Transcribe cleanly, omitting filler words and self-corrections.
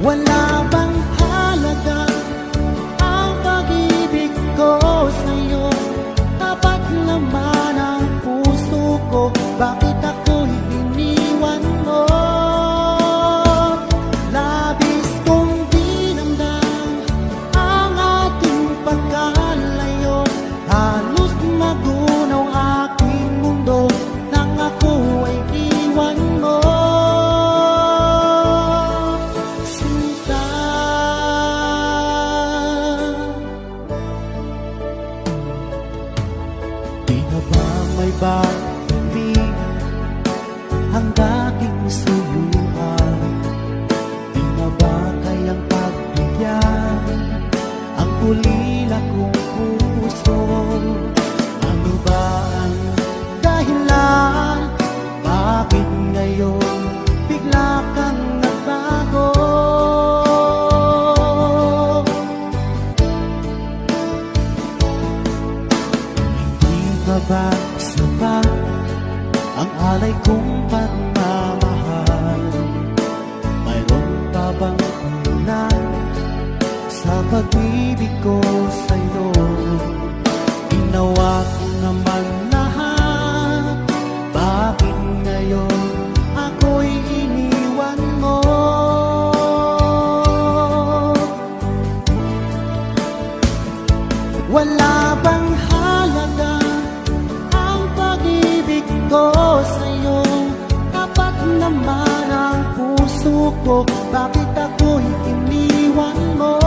Wala bang halaga ang pag-ibig ko sa'yo? Tapat naman ang puso ko, bakit ako'y iniwan mo? Labis kong dinamdam ang ating pagkalayo, halos magunaw aking mundo nang ako ay iwan mo. Sinta, di na ba may pag-ibig ang dating suyuan? Di na ba kayang pagbigyan ang ulila kong puso? Ano ba ang dahilan? Bakit ngayon bigla kang nagbago? Hindi ka ba sapat ang alay kong pagmamahal? Mayroon pa bang kulang sa pag-ibig ko sa'yo? Ginawa ko naman lahat, bakit ngayon ako'y iniwan mo? Wala bang halaga ang pag-ibig ko sa'yo? Tapat naman ang puso ko, bakit ako'y iniwan mo?